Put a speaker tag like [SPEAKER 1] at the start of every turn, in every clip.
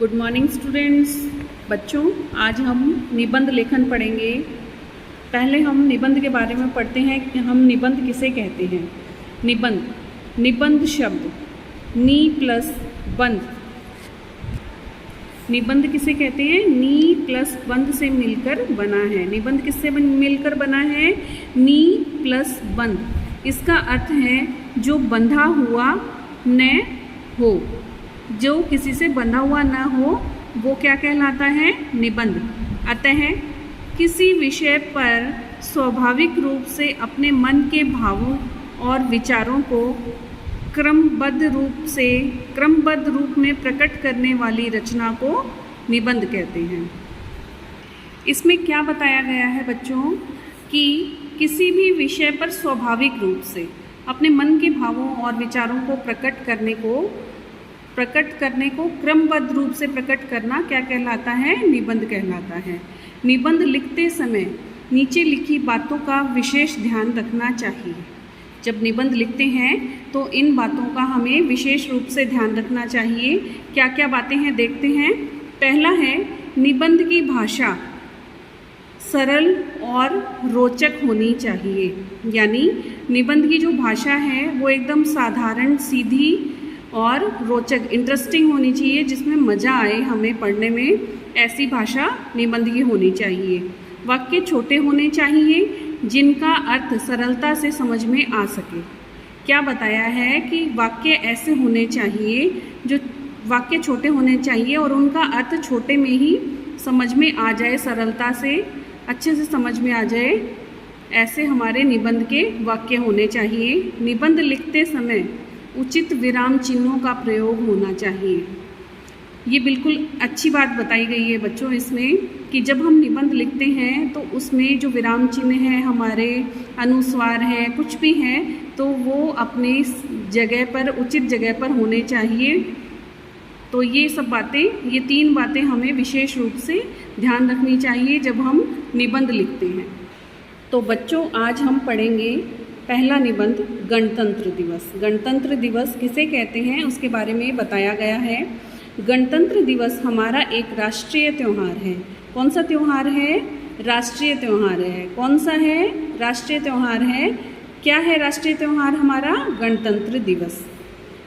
[SPEAKER 1] Good morning students. बच्चों, आज हम निबंध लेखन पढ़ेंगे। पहले हम निबंध के बारे में पढ़ते हैं कि हम निबंध किसे कहते हैं। निबंध शब्द नी प्लस बंध, निबंध किसे कहते हैं? नी प्लस बंध से मिलकर बना है। निबंध किससे मिलकर बना है? नी प्लस बंध। इसका अर्थ है जो बंधा हुआ न हो, जो किसी से बंधा हुआ न हो वो क्या कहलाता है? निबंध। अतः किसी विषय पर स्वाभाविक रूप से अपने मन के भावों और विचारों को क्रमबद्ध रूप में प्रकट करने वाली रचना को निबंध कहते हैं। इसमें क्या बताया गया है बच्चों कि किसी भी विषय पर स्वाभाविक रूप से अपने मन के भावों और विचारों को प्रकट करने को क्रमबद्ध रूप से प्रकट करना क्या कहलाता है? निबंध कहलाता है। निबंध लिखते समय नीचे लिखी बातों का विशेष ध्यान रखना चाहिए। जब निबंध लिखते हैं तो इन बातों का हमें विशेष रूप से ध्यान रखना चाहिए। क्या क्या बातें हैं देखते हैं। पहला है, निबंध की भाषा सरल और रोचक होनी चाहिए। यानी निबंध की जो भाषा है वो एकदम साधारण, सीधी और रोचक, इंटरेस्टिंग होनी चाहिए, जिसमें मज़ा आए हमें पढ़ने में। ऐसी भाषा निबंध की होनी चाहिए। वाक्य छोटे होने चाहिए जिनका अर्थ सरलता से समझ में आ सके। क्या बताया है कि वाक्य ऐसे होने चाहिए, जो वाक्य छोटे होने चाहिए और उनका अर्थ छोटे में ही समझ में आ जाए, सरलता से अच्छे से समझ में आ जाए। ऐसे हमारे निबंध के वाक्य होने चाहिए। निबंध लिखते समय उचित विराम चिन्हों का प्रयोग होना चाहिए। ये बिल्कुल अच्छी बात बताई गई है बच्चों इसमें कि जब हम निबंध लिखते हैं तो उसमें जो विराम चिन्ह हैं, हमारे अनुस्वार हैं, कुछ भी हैं, तो वो अपनी जगह पर, उचित जगह पर होने चाहिए। तो ये सब बातें, ये 3 बातें हमें विशेष रूप से ध्यान रखनी चाहिए जब हम निबंध लिखते हैं। तो बच्चों, आज हम पढ़ेंगे पहला निबंध, गणतंत्र दिवस। गणतंत्र दिवस किसे कहते हैं उसके बारे में बताया गया है। गणतंत्र दिवस हमारा एक राष्ट्रीय त्यौहार है। कौन सा त्यौहार है? राष्ट्रीय त्यौहार है। कौन सा है? राष्ट्रीय त्यौहार है। क्या है राष्ट्रीय त्यौहार हमारा? गणतंत्र दिवस।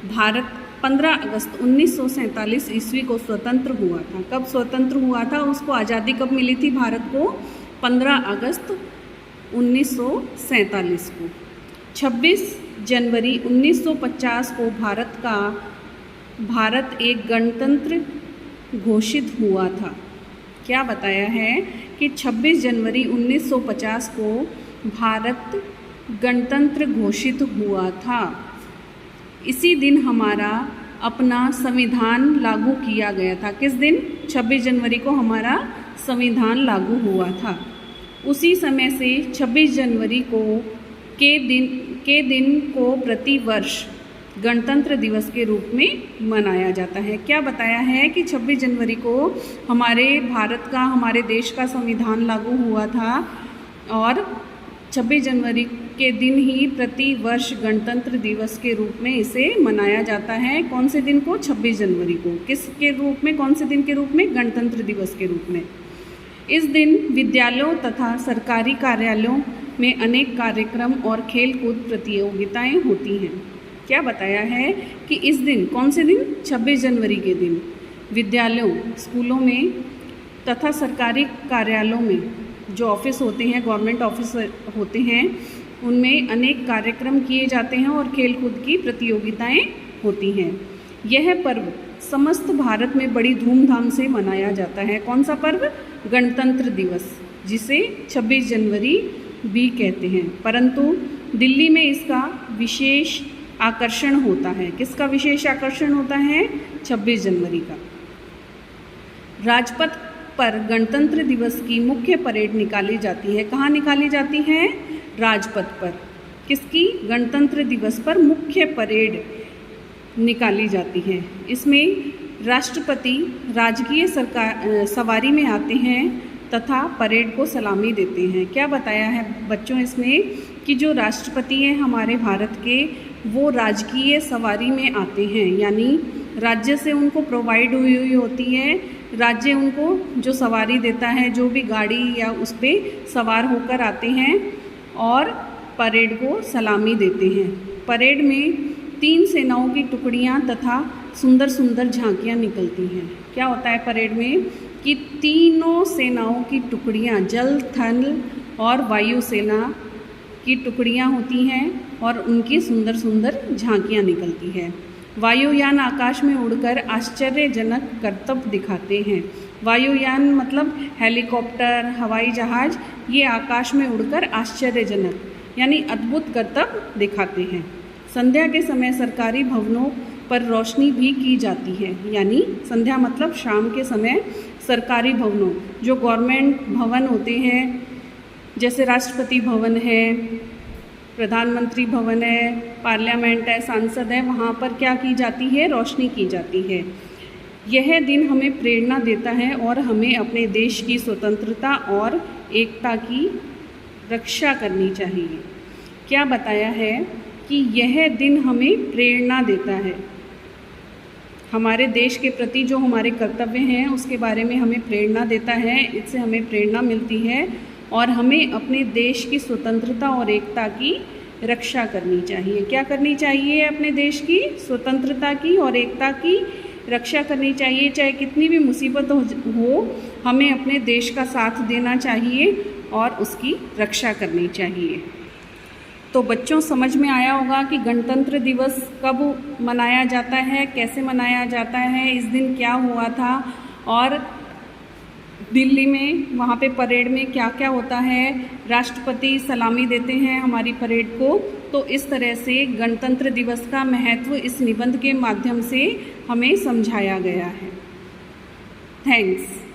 [SPEAKER 1] भारत 15 अगस्त 1947 ईस्वी को स्वतंत्र हुआ था। कब स्वतंत्र हुआ था? उसको आज़ादी कब मिली थी भारत को? 15 अगस्त 1947 को। 26 जनवरी 1950 को भारत एक गणतंत्र घोषित हुआ था। क्या बताया है कि 26 जनवरी 1950 को भारत गणतंत्र घोषित हुआ था। इसी दिन हमारा अपना संविधान लागू किया गया था। किस दिन? 26 जनवरी को हमारा संविधान लागू हुआ था। उसी समय से 26 जनवरी के दिन को प्रतिवर्ष गणतंत्र दिवस के रूप में मनाया जाता है। क्या बताया है कि 26 जनवरी को हमारे भारत का, हमारे देश का संविधान लागू हुआ था और 26 जनवरी के दिन ही प्रतिवर्ष गणतंत्र दिवस के रूप में इसे मनाया जाता है। कौन से दिन को? 26 जनवरी को। किस के रूप में? कौन से दिन के रूप में? गणतंत्र दिवस के रूप में। इस दिन विद्यालयों तथा सरकारी कार्यालयों में अनेक कार्यक्रम और खेलकूद प्रतियोगिताएं होती हैं। क्या बताया है कि इस दिन, कौन से दिन? 26 जनवरी के दिन विद्यालयों, स्कूलों में तथा सरकारी कार्यालयों में, जो ऑफिस होते हैं, गवर्नमेंट ऑफिस होते हैं, उनमें अनेक कार्यक्रम किए जाते हैं और खेलकूद की प्रतियोगिताएं होती हैं। यह पर्व समस्त भारत में बड़ी धूमधाम से मनाया जाता है। कौन सा पर्व? गणतंत्र दिवस, जिसे 26 जनवरी भी कहते हैं। परंतु दिल्ली में इसका विशेष आकर्षण होता है। किसका विशेष आकर्षण होता है? 26 जनवरी का। राजपथ पर गणतंत्र दिवस की मुख्य परेड निकाली जाती है। कहाँ निकाली जाती है? राजपथ पर। किसकी? गणतंत्र दिवस पर मुख्य परेड निकाली जाती है। इसमें राष्ट्रपति राजकीय सवारी में आते हैं तथा परेड को सलामी देते हैं। क्या बताया है बच्चों इसमें कि जो राष्ट्रपति हैं हमारे भारत के, वो राजकीय सवारी में आते हैं, यानी राज्य से उनको प्रोवाइड हुई हुई होती है। राज्य उनको जो सवारी देता है, जो भी गाड़ी या उस पर सवार होकर आते हैं और परेड को सलामी देते हैं। परेड में 3 सेनाओं की टुकड़ियां तथा सुंदर सुंदर झांकियां निकलती हैं। क्या होता है परेड में कि तीनों सेनाओं की टुकड़ियां, जल, थल और वायु सेना की टुकड़ियां होती हैं और उनकी सुंदर सुंदर झांकियां निकलती है। वायुयान आकाश में उड़कर आश्चर्यजनक करतब दिखाते हैं। वायुयान मतलब हेलीकॉप्टर, हवाई जहाज़, ये आकाश में उड़कर आश्चर्यजनक यानी अद्भुत करतब दिखाते हैं। संध्या के समय सरकारी भवनों पर रोशनी भी की जाती है, यानी संध्या मतलब शाम के समय सरकारी भवनों, जो गवर्नमेंट भवन होते हैं, जैसे राष्ट्रपति भवन है, प्रधानमंत्री भवन है, पार्लियामेंट है, सांसद है, वहाँ पर क्या की जाती है? रोशनी की जाती है। यह दिन हमें प्रेरणा देता है और हमें अपने देश की स्वतंत्रता और एकता की रक्षा करनी चाहिए। क्या बताया है कि यह दिन हमें प्रेरणा देता है, हमारे देश के प्रति जो हमारे कर्तव्य हैं उसके बारे में हमें प्रेरणा देता है। इससे हमें प्रेरणा मिलती है और हमें अपने देश की स्वतंत्रता और एकता की रक्षा करनी चाहिए। क्या करनी चाहिए? अपने देश की स्वतंत्रता की और एकता की रक्षा करनी चाहिए। चाहे कितनी भी मुसीबत हो, हमें अपने देश का साथ देना चाहिए और उसकी रक्षा करनी चाहिए। तो बच्चों, समझ में आया होगा कि गणतंत्र दिवस कब मनाया जाता है, कैसे मनाया जाता है, इस दिन क्या हुआ था और दिल्ली में वहाँ पे परेड में क्या क्या होता है, राष्ट्रपति सलामी देते हैं हमारी परेड को। तो इस तरह से गणतंत्र दिवस का महत्व इस निबंध के माध्यम से हमें समझाया गया है। थैंक्स।